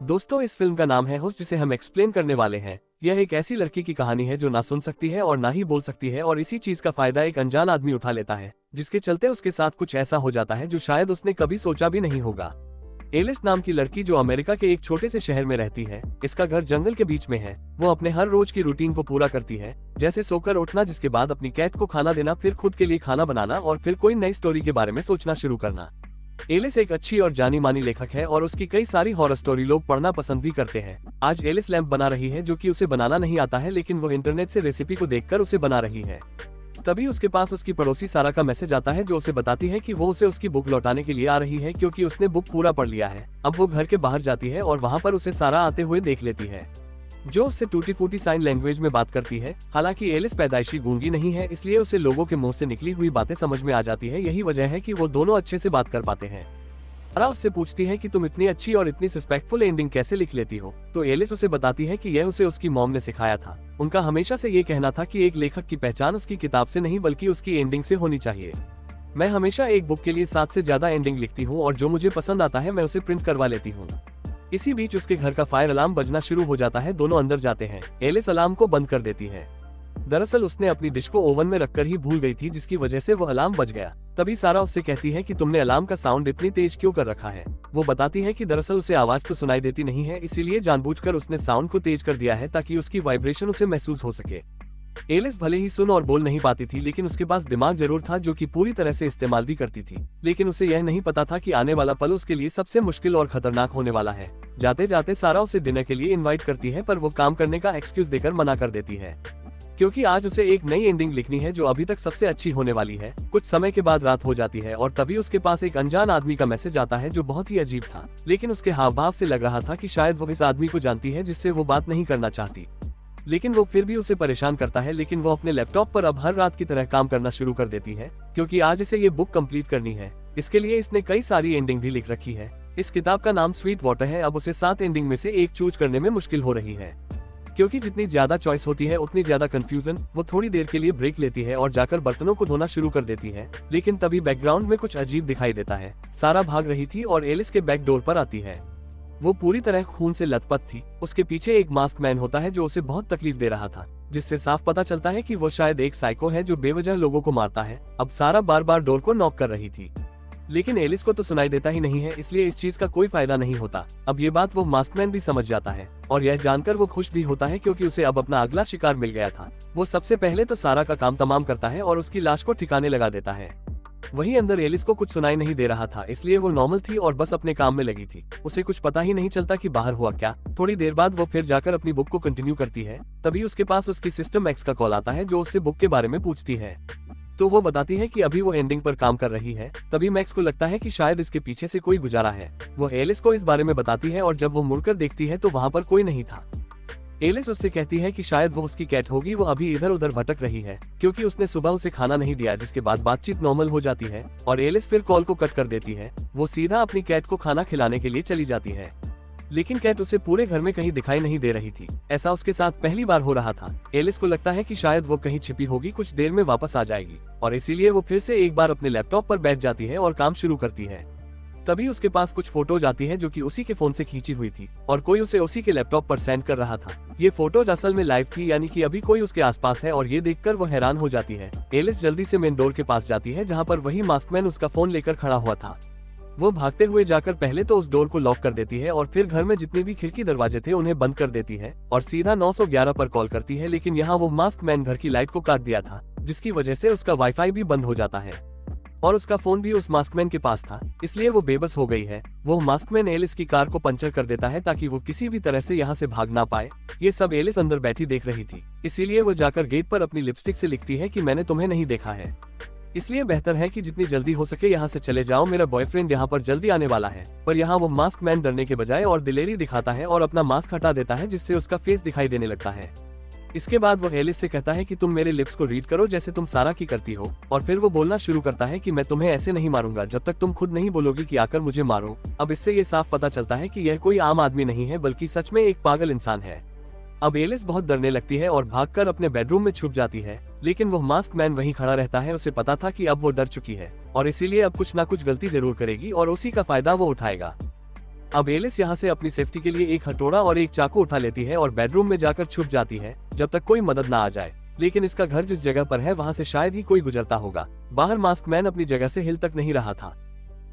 दोस्तों, इस फिल्म का नाम है होस्ट, जिसे हम एक्सप्लेन करने वाले हैं। यह एक ऐसी लड़की की कहानी है जो ना सुन सकती है और ना ही बोल सकती है, और इसी चीज का फायदा एक अनजान आदमी उठा लेता है, जिसके चलते उसके साथ कुछ ऐसा हो जाता है जो शायद उसने कभी सोचा भी नहीं होगा। एलिस नाम की लड़की जो अमेरिका के एक छोटे से शहर में रहती है, इसका घर जंगल के बीच में है। वो अपने हर रोज की रूटीन को पूरा करती है, जैसे सोकर उठना, जिसके बाद अपनी कैट को खाना देना, फिर खुद के लिए खाना बनाना और फिर कोई नई स्टोरी के बारे में सोचना शुरू करना। एलिस एक अच्छी और जानी मानी लेखक है और उसकी कई सारी हॉरर स्टोरी लोग पढ़ना पसंद भी करते हैं। आज एलिस लैंप बना रही है, जो कि उसे बनाना नहीं आता है, लेकिन वो इंटरनेट से रेसिपी को देखकर उसे बना रही है। तभी उसके पास उसकी पड़ोसी सारा का मैसेज आता है, जो उसे बताती है कि वो उसे उसकी बुक लौटाने के लिए आ रही है, क्योंकि उसने बुक पूरा पढ़ लिया है। अब वो घर के बाहर जाती है और वहाँ पर उसे सारा आते हुए देख लेती है, जो उससे टूटी फूटी साइन लैंग्वेज में बात करती है। हालांकि एलिस पैदाइशी गूंगी नहीं है, इसलिए उसे लोगों के मुंह से निकली हुई बातें समझ में आ जाती है। यही वजह है कि वो दोनों अच्छे से बात कर पाते हैं। सारा उससे पूछती है कि तुम इतनी अच्छी और इतनी सस्पेक्टफुल एंडिंग कैसे लिख लेती हो, तो एलिस उसे बताती है कि यह उसे उसकी मॉम ने सिखाया था। उनका हमेशा से ये कहना था कि एक लेखक की पहचान उसकी किताब से नहीं बल्कि उसकी एंडिंग से होनी चाहिए। मैं हमेशा एक बुक के लिए 7 से ज्यादा एंडिंग लिखती हूँ, और जो मुझे पसंद आता है मैं उसे प्रिंट करवा लेती हूँ। इसी बीच उसके घर का फायर अलार्म बजना शुरू हो जाता है। दोनों अंदर जाते हैं। एलिस अलार्म को बंद कर देती है। दरअसल उसने अपनी डिश को ओवन में रखकर ही भूल गई थी, जिसकी वजह से वो अलार्म बज गया। तभी सारा उससे कहती है कि तुमने अलार्म का साउंड इतनी तेज क्यों कर रखा है। वो बताती है कि दरअसल उसे आवाज तो सुनाई देती नहीं है, इसीलिए जानबूझकर उसने साउंड को तेज कर दिया है ताकि उसकी वाइब्रेशन उसे महसूस हो सके। एलिस भले ही सुन और बोल नहीं पाती थी, लेकिन उसके पास दिमाग जरूर था, जो कि पूरी तरह से इस्तेमाल भी करती थी। लेकिन उसे यह नहीं पता था कि आने वाला पल उसके लिए सबसे मुश्किल और खतरनाक होने वाला है। जाते जाते सारा उसे डिनर के लिए इनवाइट करती है, पर वो काम करने का एक्सक्यूज देकर मना कर देती है, क्योंकि आज उसे एक नई एंडिंग लिखनी है जो अभी तक सबसे अच्छी होने वाली है। कुछ समय के बाद रात हो जाती है और तभी उसके पास एक अनजान आदमी का मैसेज आता है, जो बहुत ही अजीब था, लेकिन उसके हाव भाव से लग रहा था कि शायद वो इस आदमी को जानती है जिससे वो बात नहीं करना चाहती। लेकिन वो फिर भी उसे परेशान करता है। लेकिन वो अपने लैपटॉप पर अब हर रात की तरह काम करना शुरू कर देती है, क्योंकि आज इसे ये बुक कंप्लीट करनी है। इसके लिए इसने कई सारी एंडिंग भी लिख रखी है। इस किताब का नाम स्वीट वाटर है। अब उसे 7 एंडिंग में से एक चूज करने में मुश्किल हो रही है, क्योंकि जितनी ज्यादा चॉइस होती है उतनी ज्यादा कंफ्यूजन। वो थोड़ी देर के लिए ब्रेक लेती है और जाकर बर्तनों को धोना शुरू कर देती है, लेकिन तभी बैकग्राउंड में कुछ अजीब दिखाई देता है। सारा भाग रही थी और एलिस के बैक डोर पर आती है। वो पूरी तरह खून से लथपथ थी। उसके पीछे एक मास्क मैन होता है जो उसे बहुत तकलीफ दे रहा था, जिससे साफ पता चलता है कि वो शायद एक साइको है जो बेवजह लोगों को मारता है। अब सारा बार बार डोर को नॉक कर रही थी, लेकिन एलिस को तो सुनाई देता ही नहीं है, इसलिए इस चीज का कोई फायदा नहीं होता। अब ये बात वो मास्कमैन भी समझ जाता है, और यह जानकर वो खुश भी होता है, क्योंकि उसे अब अपना अगला शिकार मिल गया था। वो सबसे पहले तो सारा का काम तमाम करता है और उसकी लाश को ठिकाने लगा देता है। वहीं अंदर एलिस को कुछ सुनाई नहीं दे रहा था, इसलिए वो नॉर्मल थी और बस अपने काम में लगी थी। उसे कुछ पता ही नहीं चलता कि बाहर हुआ क्या। थोड़ी देर बाद वो फिर जाकर अपनी बुक को कंटिन्यू करती है। तभी उसके पास उसकी सिस्टर मैक्स का कॉल आता है, जो उससे बुक के बारे में पूछती है। तो वो बताती है कि अभी वो एंडिंग पर काम कर रही है। तभी मैक्स को लगता है कि शायद इसके पीछे से कोई गुजारा है। वो एलिस को इस बारे में बताती है, और जब वो मुड़कर देखती है तो वहाँ पर कोई नहीं था। एलिस उससे कहती है कि शायद वो उसकी कैट होगी। वो अभी इधर उधर भटक रही है, क्योंकि उसने सुबह उसे खाना नहीं दिया, जिसके बाद बातचीत नॉर्मल हो जाती है और एलिस फिर कॉल को कट कर देती है। वो सीधा अपनी कैट को खाना खिलाने के लिए चली जाती है, लेकिन कैट उसे पूरे घर में कहीं दिखाई नहीं दे रही थी। ऐसा उसके साथ पहली बार हो रहा था। एलिस को लगता है कि शायद वो कहीं छिपी होगी, कुछ देर में वापस आ जाएगी, और इसीलिए वो फिर से एक बार अपने लैपटॉप पर बैठ जाती है और काम शुरू करती है। तभी उसके पास कुछ फोटोज आती है, जो कि उसी के फोन से खींची हुई थी, और कोई उसे उसी के लैपटॉप पर सेंड कर रहा था। ये फोटोज असल में लाइव थी, यानी कि अभी कोई उसके आसपास है, और ये देखकर वो हैरान हो जाती है। एलिस जल्दी से मेन डोर के पास जाती है, जहाँ पर वही मास्कमैन उसका फोन लेकर खड़ा हुआ था। वो भागते हुए जाकर पहले तो उस डोर को लॉक कर देती है, और फिर घर में जितने भी खिड़की दरवाजे थे उन्हें बंद कर देती है, और सीधा 911 पर कॉल करती है। लेकिन यहाँ वो मास्कमैन घर की लाइट को काट दिया था, जिसकी वजह से उसका वाईफाई भी बंद हो जाता है, और उसका फोन भी उस मास्कमैन के पास था, इसलिए वो बेबस हो गई है। वो मास्कमैन एलिस की कार को पंचर कर देता है ताकि वो किसी भी तरह से यहाँ से भाग ना पाए। ये सब एलिस अंदर बैठी देख रही थी, इसीलिए वो जाकर गेट पर अपनी लिपस्टिक से लिखती है कि मैंने तुम्हें नहीं देखा है, इसलिए बेहतर है कि जितनी जल्दी हो सके यहाँ से चले जाओ। मेरा बॉयफ्रेंड यहाँ पर जल्दी आने वाला है। पर यहाँ वो मास्कमैन डरने के बजाय और दिलेरी दिखाता है और अपना मास्क हटा देता है, जिससे उसका फेस दिखाई देने लगता है। इसके बाद वो एलिस से कहता है कि तुम मेरे लिप्स को रीड करो जैसे तुम सारा की करती हो, और फिर वो बोलना शुरू करता है कि मैं तुम्हें ऐसे नहीं मारूंगा जब तक तुम खुद नहीं बोलोगी कि आकर मुझे मारो। अब इससे ये साफ पता चलता है कि यह कोई आम आदमी नहीं है, बल्कि सच में एक पागल इंसान है। अब एलिस बहुत डरने लगती है और भागकर अपने बेडरूम में छुप जाती है, लेकिन वो मास्क मैन वहीं खड़ा रहता है। उसे पता था कि अब वो डर चुकी है और इसीलिए अब कुछ ना कुछ गलती जरूर करेगी और उसी का फायदा वो उठाएगा। अब एलिस यहाँ से अपनी सेफ्टी के लिए एक हथौड़ा और एक चाकू उठा लेती है और बेडरूम में जाकर छुप जाती है जब तक कोई मदद ना आ जाए। लेकिन इसका घर जिस जगह पर है वहाँ से शायद ही कोई गुजरता होगा। बाहर मास्क मैन अपनी जगह से हिल तक नहीं रहा था।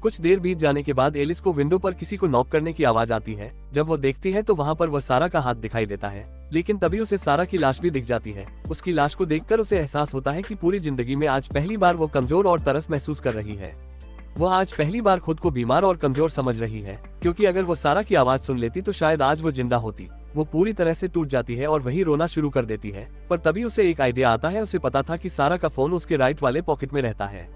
कुछ देर बीत जाने के बाद एलिस को विंडो पर किसी को नॉक करने की आवाज आती है। जब वो देखती है तो वहाँ पर वह सारा का हाथ दिखाई देता है, लेकिन तभी उसे सारा की लाश भी दिख जाती है। उसकी लाश को देखकर उसे एहसास होता है कि पूरी जिंदगी में आज पहली बार वो कमजोर और तरस महसूस कर रही है। वो आज पहली बार खुद को बीमार और कमजोर समझ रही है, क्योंकि अगर वो सारा की आवाज सुन लेती तो शायद आज वो जिंदा होती। वो पूरी तरह से टूट जाती है और वही रोना शुरू कर देती है। पर तभी उसे एक आइडिया आता है। उसे पता था कि सारा का फोन उसके राइट वाले पॉकेट में रहता है,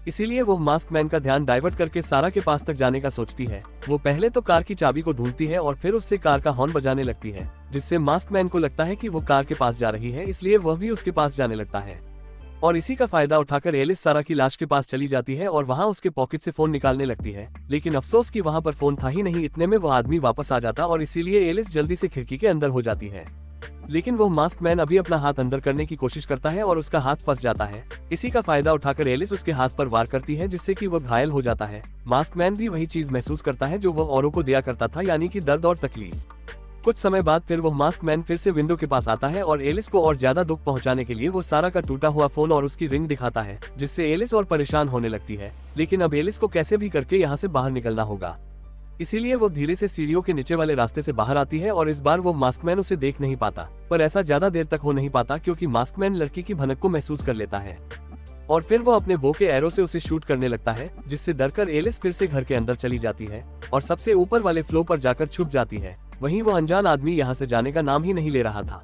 इसीलिए वो मास्क मैन का ध्यान डाइवर्ट करके सारा के पास तक जाने का सोचती है। वो पहले तो कार की चाबी को ढूंढती है और फिर उससे कार का हॉर्न बजाने लगती है, जिससे मास्क मैन को लगता है कि वो कार के पास जा रही है, इसलिए वह भी उसके पास जाने लगता है। और इसी का फायदा उठाकर एलिस सारा की लाश के पास चली जाती है और वहाँ उसके पॉकेट से फोन निकालने लगती है। लेकिन अफसोस कि वहाँ पर फोन था ही नहीं। इतने में वो आदमी वापस आ जाता और इसीलिए एलिस जल्दी से खिड़की के अंदर हो जाती है। लेकिन वो मास्क मैन अभी अपना हाथ अंदर करने की कोशिश करता है और उसका हाथ फंस जाता है। इसी का फायदा उठाकर एलिस उसके हाथ पर वार करती है, जिससे कि वो घायल हो जाता है। मास्क मैन भी वही चीज महसूस करता है जो वो औरों को दिया करता था, यानी कि दर्द और तकलीफ। कुछ समय बाद फिर वो मास्क मैन फिर से विंडो के पास आता है और एलिस को और ज्यादा दुख पहुंचाने के लिए वो सारा का टूटा हुआ फोन और उसकी रिंग दिखाता है, जिससे एलिस और परेशान होने लगती है। लेकिन अब एलिस को कैसे भी करके यहाँ से बाहर निकलना होगा, इसीलिए वो धीरे से सीढ़ियों के नीचे वाले रास्ते से बाहर आती है और इस बार वो मास्कमैन उसे देख नहीं पाता। पर ऐसा ज्यादा देर तक हो नहीं पाता, क्योंकि मास्कमैन लड़की की भनक को महसूस कर लेता है और फिर वो अपने बो के एरो से उसे शूट करने लगता है, जिससे डरकर एलिस फिर से घर के अंदर चली जाती है और सबसे ऊपर वाले फ्लोर पर जाकर छुप जाती है। वहीं वो अनजान आदमी यहाँ से जाने का नाम ही नहीं ले रहा था।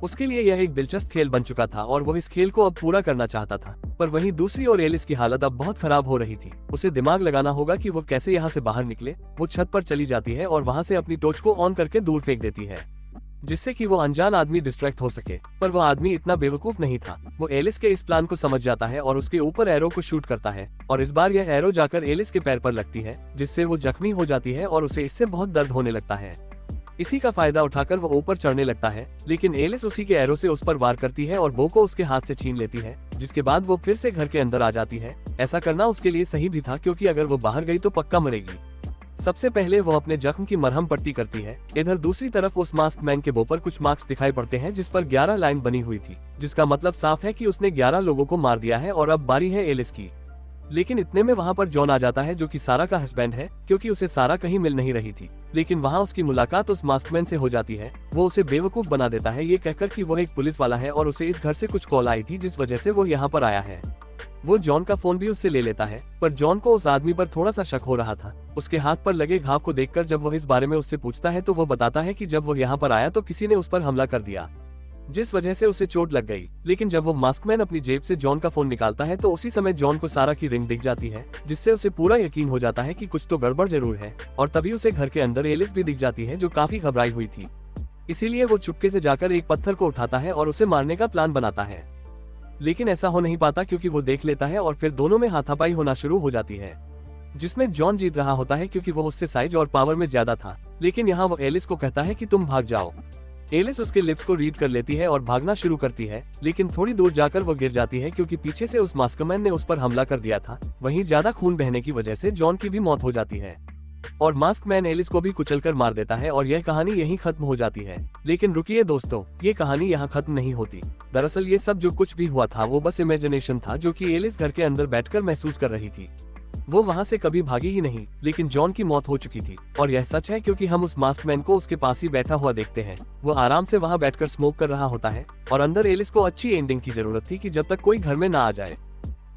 उसके लिए यह एक दिलचस्प खेल बन चुका था और वो इस खेल को अब पूरा करना चाहता था। पर वहीं दूसरी ओर एलिस की हालत अब बहुत खराब हो रही थी। उसे दिमाग लगाना होगा कि वो कैसे यहाँ से बाहर निकले। वो छत पर चली जाती है और वहाँ से अपनी टॉर्च को ऑन करके दूर फेंक देती है, जिससे कि वो अनजान आदमी डिस्ट्रैक्ट हो सके। पर वो आदमी इतना बेवकूफ नहीं था। वो एलिस के इस प्लान को समझ जाता है और उसके ऊपर एरो को शूट करता है और इस बार यह एरो जाकर एलिस के पैर पर लगती है, जिससे वो जख्मी हो जाती है और उसे इससे बहुत दर्द होने लगता है। इसी का फायदा उठाकर वो ऊपर चढ़ने लगता है, लेकिन एलिस उसी के एरो से उस पर वार करती है और बो को उसके हाथ से छीन लेती है, जिसके बाद वो फिर से घर के अंदर आ जाती है। ऐसा करना उसके लिए सही भी था, क्योंकि अगर वो बाहर गई तो पक्का मरेगी। सबसे पहले वो अपने जख्म की मरहम पट्टी करती है। इधर दूसरी तरफ उस मास्क मैन के बो पर कुछ मार्क्स दिखाई पड़ते हैं, जिस पर 11 लाइन बनी हुई थी, जिसका मतलब साफ है कि उसने 11 लोगों को मार दिया है और अब बारी है एलिस की। लेकिन इतने में वहाँ पर जॉन आ जाता है, जो कि सारा का हस्बैंड है, क्योंकि उसे सारा कहीं मिल नहीं रही थी। लेकिन वहाँ उसकी मुलाकात उस मास्कमैन से हो जाती है। वो उसे बेवकूफ बना देता है, ये कहकर कि वो एक पुलिस वाला है और उसे इस घर से कुछ कॉल आई थी, जिस वजह से वो यहाँ पर आया है। वो जॉन का फोन भी उससे ले लेता है, पर जॉन को उस आदमी पर थोड़ा सा शक हो रहा था। उसके हाथ पर लगे घाव को देखकर जब वो इस बारे में उससे पूछता है तो वो बताता है कि जब वो यहाँ पर आया तो किसी ने उस पर हमला कर दिया, जिस वजह से उसे चोट लग गई। लेकिन जब वो मास्कमैन अपनी जेब से जॉन का फोन निकालता है तो उसी समय जॉन को सारा की रिंग दिख जाती है, जिससे उसे पूरा यकीन हो जाता है कि कुछ तो गड़बड़ जरूर है। और तभी उसे घर के अंदर एलिस भी दिख जाती है, जो काफी घबराई हुई थी। इसीलिए वो चुपके से जाकर एक पत्थर को उठाता है और उसे मारने का प्लान बनाता है। लेकिन ऐसा हो नहीं पाता, क्योंकि वो देख लेता है और फिर दोनों में हाथापाई होना शुरू हो जाती है, जिसमें जॉन जीत रहा होता है, क्योंकि वो उससे साइज और पावर में ज्यादा था। लेकिन यहाँ वो एलिस को कहता है कि तुम भाग जाओ। एलिस उसके लिप्स को रीड कर लेती है और भागना शुरू करती है, लेकिन थोड़ी दूर जाकर वो गिर जाती है, क्योंकि पीछे से उस मास्कमैन ने उस पर हमला कर दिया था। वहीं ज्यादा खून बहने की वजह से जॉन की भी मौत हो जाती है और मास्कमैन एलिस को भी कुचलकर मार देता है और यह कहानी यहीं खत्म हो जाती है। लेकिन रुकिए दोस्तों, ये कहानी यहाँ खत्म नहीं होती। दरअसल ये सब जो कुछ भी हुआ था वो बस इमेजिनेशन था, जो कि एलिस घर के अंदर बैठकर महसूस कर रही थी। वो वहाँ से कभी भागी ही नहीं, लेकिन जॉन की मौत हो चुकी थी। और यह सच है, क्योंकि हम उस मास्कमैन को उसके पास ही बैठा हुआ देखते हैं। वो आराम से वहाँ बैठकर स्मोक कर रहा होता है और अंदर एलिस को अच्छी एंडिंग की जरूरत थी कि जब तक कोई घर में ना आ जाए।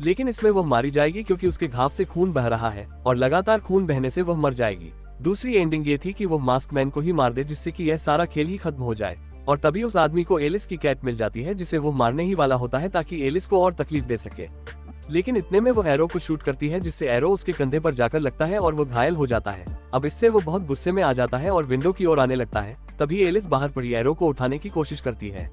लेकिन इसमें वो मारी जाएगी, क्योंकि उसके घाव से खून बह रहा है और लगातार खून बहने से वह मर जाएगी। दूसरी एंडिंग ये थी कि वो मास्कमैन को ही मार दे, जिससे कि यह सारा खेल ही खत्म हो जाए। और तभी उस आदमी को एलिस की कैट मिल जाती है, जिसे वो मारने ही वाला होता है ताकि एलिस को और तकलीफ दे सके। लेकिन इतने में वो एरो को शूट करती है, जिससे एरो उसके कंधे पर जाकर लगता है और वो घायल हो जाता है। अब इससे वो बहुत गुस्से में आ जाता है और विंडो की ओर आने लगता है। तभी एलिस बाहर पड़ी एरो को उठाने की कोशिश करती है,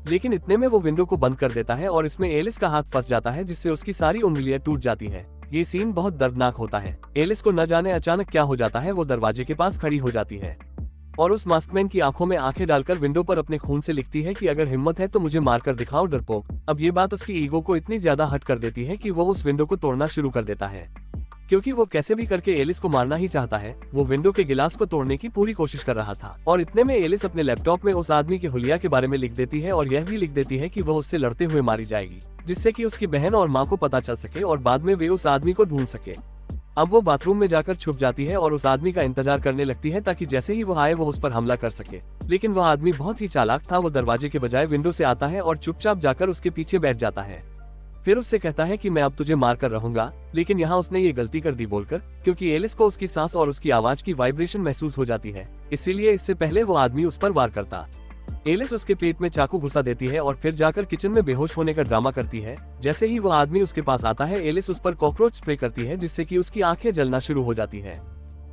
लेकिन इतने में वो विंडो को बंद कर देता है और इसमें एलिस का हाथ फंस जाता है, जिससे उसकी सारी उंगलियां टूट जाती है। ये सीन बहुत दर्दनाक होता है। एलिस को न जाने अचानक क्या हो जाता है, वो दरवाजे के पास खड़ी हो जाती है और उस मास्कमैन की आंखों में आंखें डालकर विंडो पर अपने खून से लिखती है कि अगर हिम्मत है तो मुझे मारकर दिखाओ डरपोक। अब ये बात उसकी ईगो को इतनी ज्यादा हर्ट कर देती है कि वो उस विंडो को तोड़ना शुरू कर देता है। क्योंकि वो कैसे भी करके एलिस को मारना ही चाहता है। वो विंडो के गिलास को तोड़ने की पूरी कोशिश कर रहा था और इतने में एलिस अपने लैपटॉप में उस आदमी के हुलिया के बारे में लिख देती है और यह भी लिख देती है कि वह उससे लड़ते हुए मारी जाएगी, जिससे कि उसकी बहन और माँ को पता चल सके और बाद में वे उस आदमी को ढूंढ सके। अब वो बाथरूम में जाकर छुप जाती है और उस आदमी का इंतजार करने लगती है ताकि जैसे ही वो आए वो उस पर हमला कर सके। लेकिन वह आदमी बहुत ही चालाक था। वो दरवाजे के बजाय विंडो से आता है और चुपचाप जाकर उसके पीछे बैठ जाता है। फिर उससे कहता है कि मैं अब तुझे मार कर रहूंगा, लेकिन यहाँ उसने ये गलती कर दी बोलकर, क्योंकि एलिस को उसकी सांस और उसकी आवाज की वाइब्रेशन महसूस हो जाती है, इसीलिए इससे पहले वो आदमी उस पर वार करता। एलिस उसके पेट में चाकू घुसा देती है और फिर जाकर किचन में बेहोश होने का ड्रामा करती है। जैसे ही वो आदमी उसके पास आता है, एलिस उस पर कॉकरोच स्प्रे करती है, जिससे कि उसकी आंखें जलना शुरू हो जाती है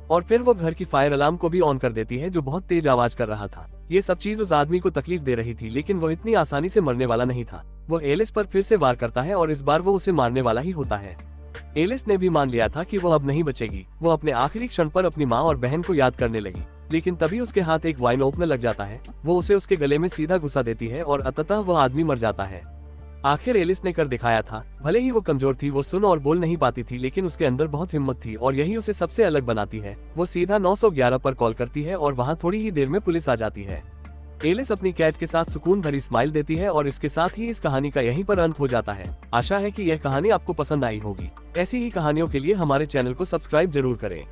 और फिर वो घर की फायर अलार्म को भी ऑन कर देती है, जो बहुत तेज आवाज कर रहा था। ये सब चीज उस आदमी को तकलीफ दे रही थी, लेकिन वो इतनी आसानी से मरने वाला नहीं था। वो एलिस पर फिर से वार करता है और इस बार वो उसे मारने वाला ही होता है। एलिस ने भी मान लिया था कि वो अब नहीं बचेगी। वो अपने आखिरी क्षण पर अपनी माँ और बहन को याद करने लगी, लेकिन तभी उसके हाथ एक वाइन ओपनर लग जाता है। वो उसे उसके गले में सीधा घुसा देती है और अंततः वह आदमी मर जाता है। आखिर एलिस ने कर दिखाया था। भले ही वो कमजोर थी, वो सुन और बोल नहीं पाती थी, लेकिन उसके अंदर बहुत हिम्मत थी और यही उसे सबसे अलग बनाती है। वो सीधा 911 पर कॉल करती है और वहाँ थोड़ी ही देर में पुलिस आ जाती है। एलिस अपनी कैट के साथ सुकून भरी स्माइल देती है और इसके साथ ही इस कहानी का यहीं पर अंत हो जाता है। आशा है कि यह कहानी आपको पसंद आई होगी। ऐसी ही कहानियों के लिए हमारे चैनल को सब्सक्राइब जरूर करें।